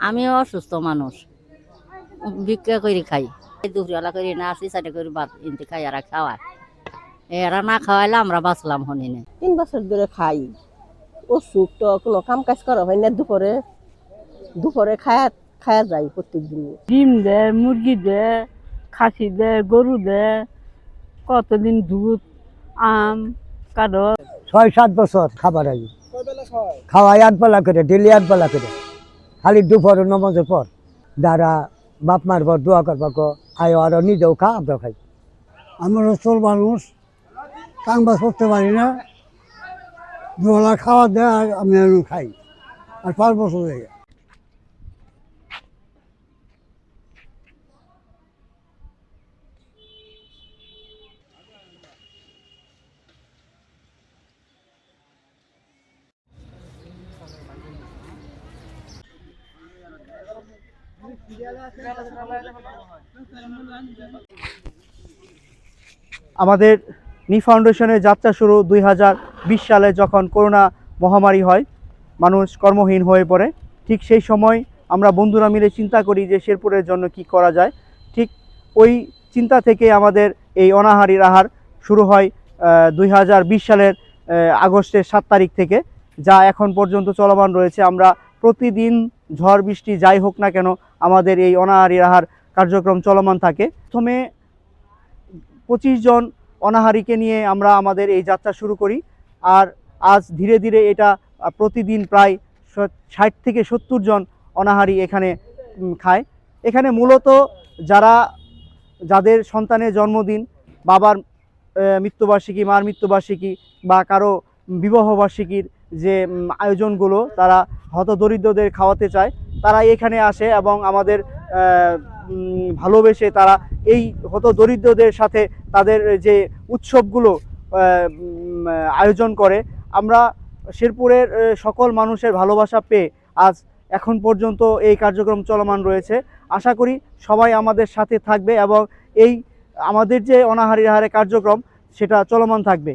আমিও অসুস্থ মানুষ, ভিক্ষা করে খাই। দুপুরবেলা করে না আসি সাইডে করে ভাত এনতে খাই, এরা খাওয়ায়, এরা না খাওয়াইলে আমরা বাঁচলাম হনি না। 3 বছর ধরে খাই। অসুখ তো কোনো কাম কাজ করা হয় না, দুপুরে খায়া খায়া যাই প্রত্যেকদিন। ডিম দেয়, মুরগি দেয়, খাসি দেয়, গরু দেয়, কতদিন দুধ, আম, কারো 6-7 বছর খাবার আগে খাওয়াই 8 বেলা করে, ডেলি 8 বেলা করে, খালি দুপুর নমাজের পর যারা বাপ মার পর দোয়া করবা আয় আরো নিজেও খা, আমরা খাই। আমরা চোর মানুষ, কাম বাজ করতে পারি না, দুবেলা খাওয়া দেয় আর আমি খাই, আর 5 বছর হয়ে গেছে। আমাদের নি ফাউন্ডেশনের যাত্রা শুরু 2020 সালে, যখন করোনা মহামারী হয়, মানুষ কর্মহীন হয়ে পড়ে। ঠিক সেই সময় আমরা বন্ধুরা মিলে চিন্তা করি যে শেরপুরের জন্য কি করা যায়। ঠিক ওই চিন্তা থেকে আমাদের এই অনাহারীর আহার শুরু হয় 2020 সালের আগস্টের 7 তারিখ থেকে, যা এখন পর্যন্ত চলমান রয়েছে। আমরা প্রতিদিন ঝড় বৃষ্টি যাই হোক না কেন আমাদের এই অনাহারীর আহার কার্যক্রম চলমান থাকে। প্রথমে 25 জন অনাহারীকে নিয়ে আমরা আমাদের এই যাত্রা শুরু করি, আর আজ ধীরে ধীরে এটা প্রতিদিন প্রায় 60 থেকে 70 জন অনাহারী এখানে খায়। এখানে মূলত যাদের সন্তানের জন্মদিন, বাবার মৃত্যুবার্ষিকী, মার মৃত্যুবার্ষিকী বা কারো বিবাহবার্ষিকীর যে আয়োজনগুলো তারা হতদরিদ্রদের খাওয়াতে চায়, তারা এখানে আসে এবং আমাদের ভালোবেসে তারা এই হতদরিদ্রদের সাথে তাদের যে উৎসবগুলো আয়োজন করে। আমরা শেরপুরের সকল মানুষের ভালোবাসা পেয়ে আজ এখন পর্যন্ত এই কার্যক্রম চলমান রয়েছে। আশা করি সবাই আমাদের সাথে থাকবে এবং এই আমাদের যে অনাহারীর আহারে কার্যক্রম সেটা চলমান থাকবে।